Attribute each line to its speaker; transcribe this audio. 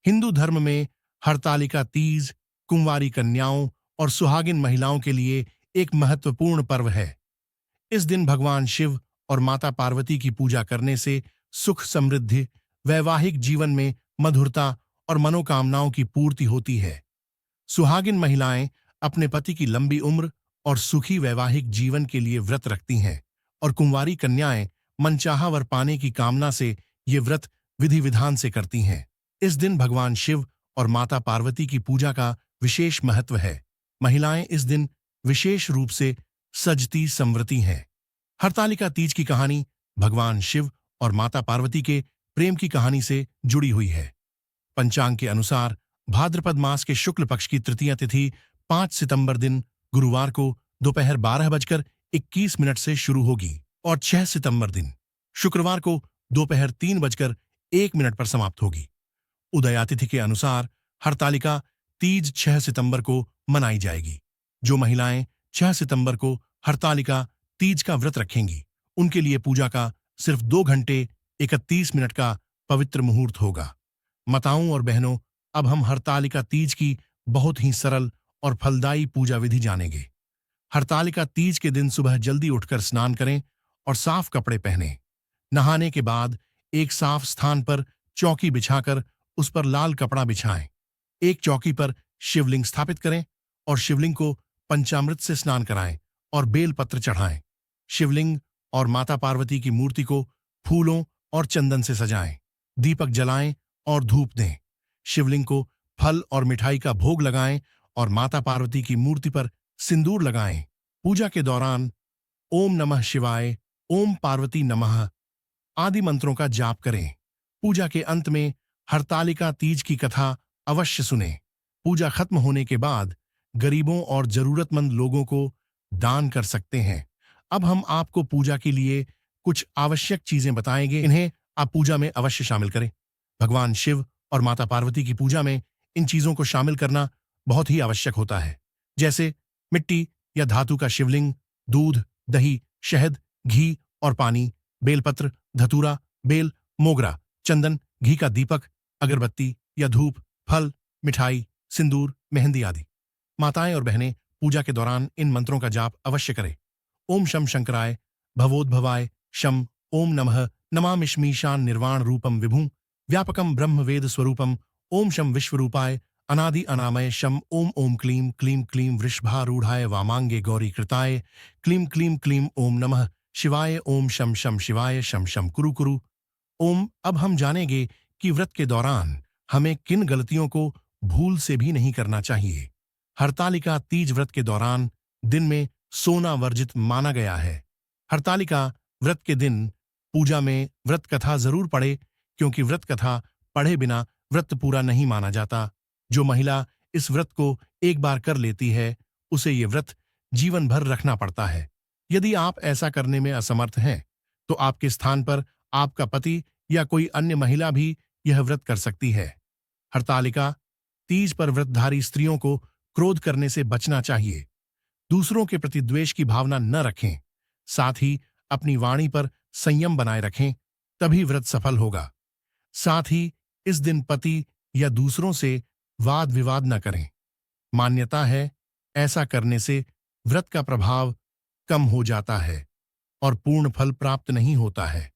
Speaker 1: हिंदू धर्म में हरतालिका तीज कुंवारी कन्याओं और सुहागिन महिलाओं के लिए एक महत्वपूर्ण पर्व है। इस दिन भगवान शिव और माता पार्वती की पूजा करने से सुख समृद्धि, वैवाहिक जीवन में मधुरता और मनोकामनाओं की पूर्ति होती है। सुहागिन महिलाएं अपने पति की लंबी उम्र और सुखी वैवाहिक जीवन के लिए व्रत रखती हैं और कुंवारी कन्याएं मनचाहा वर पाने की कामना से ये व्रत विधि विधान से करती हैं। इस दिन भगवान शिव और माता पार्वती की पूजा का विशेष महत्व है। महिलाएं इस दिन विशेष रूप से सजती संवरती हैं। हरतालिका तीज की कहानी भगवान शिव और माता पार्वती के प्रेम की कहानी से जुड़ी हुई है। पंचांग के अनुसार भाद्रपद मास के शुक्ल पक्ष की तृतीया तिथि 5 सितंबर दिन गुरुवार को दोपहर 12:21 से शुरू होगी और 6 सितंबर दिन शुक्रवार को दोपहर 3:01 पर समाप्त होगी। उदयातिथि के अनुसार हरतालिका तीज 6 सितंबर को मनाई जाएगी। जो महिलाएं 6 सितंबर को हरतालिका तीज का व्रत रखेंगी, उनके लिए पूजा का सिर्फ 2 घंटे 31 मिनट का पवित्र मुहूर्त होगा। माताओं और बहनों, अब हम हरतालिका तीज की बहुत ही सरल और फलदायी पूजा विधि जानेंगे। हरतालिका तीज के दिन सुबह जल्दी उठकर स्नान करें और साफ कपड़े पहनें। नहाने के बाद एक साफ स्थान पर चौकी बिछाकर उस पर लाल कपड़ा बिछाएं। एक चौकी पर शिवलिंग स्थापित करें और शिवलिंग को पंचामृत से स्नान कराएं और बेलपत्र चढ़ाएं। शिवलिंग और माता पार्वती की मूर्ति को फूलों और चंदन से सजाएं। दीपक जलाएं और धूप दें। शिवलिंग को फल और मिठाई का भोग लगाएं और माता पार्वती की मूर्ति पर सिंदूर लगाएं। पूजा के दौरान ओम नमः शिवाय, ओम पार्वती नमः आदि मंत्रों का जाप करें। पूजा के अंत में हरतालिका तीज की कथा अवश्य सुनें। पूजा खत्म होने के बाद गरीबों और जरूरतमंद लोगों को दान कर सकते हैं। अब हम आपको पूजा के लिए कुछ आवश्यक चीजें बताएंगे, इन्हें आप पूजा में अवश्य शामिल करें। भगवान शिव और माता पार्वती की पूजा में इन चीजों को शामिल करना बहुत ही आवश्यक होता है, जैसे मिट्टी या धातु का शिवलिंग, दूध, दही, शहद, घी और पानी, बेलपत्र, धतूरा, बेल, मोगरा, चंदन, घी का दीपक, अगरबत्ती या धूप, फल, मिठाई, सिंदूर, मेहंदी आदि। माताएं और बहनें पूजा के दौरान इन मंत्रों का जाप अवश्य करें। ओम शम शंकराय भवोद्भवाय शम, ओम नमः नमामिश्मीशान निर्वाण रूपम विभुं व्यापकम ब्रह्म वेद स्वरूपम, ओम शम विश्वरूपाय अनादि अनामय शम, ओम ओम क्लीं क्लीं क्लीं वृषभारूढ़ाय वामांगे गौरी कृताय क्लीं क्लीं क्लीं ओम नमः शिवाय, ओम शम शम शिवाय शम शम कुरु कुरु ओम। अब हम जानेंगे कि व्रत के दौरान हमें किन गलतियों को भूल से भी नहीं करना चाहिए। हरतालिका तीज व्रत के दौरान दिन में सोना वर्जित माना गया है। हरतालिका व्रत के दिन पूजा में व्रत कथा जरूर पढ़े, क्योंकि व्रत कथा पढ़े बिना व्रत पूरा नहीं माना जाता। जो महिला इस व्रत को एक बार कर लेती है, उसे ये व्रत जीवन भर रखना पड़ता है। यदि आप ऐसा करने में असमर्थ हैं, तो आपके स्थान पर आपका पति या कोई अन्य महिला भी यह व्रत कर सकती है। हरतालिका तीज पर व्रतधारी स्त्रियों को क्रोध करने से बचना चाहिए। दूसरों के प्रति द्वेष की भावना न रखें। साथ ही अपनी वाणी पर संयम बनाए रखें, तभी व्रत सफल होगा। साथ ही इस दिन पति या दूसरों से वाद विवाद न करें। मान्यता है, ऐसा करने से व्रत का प्रभाव कम हो जाता है और पूर्ण फल प्राप्त नहीं होता है।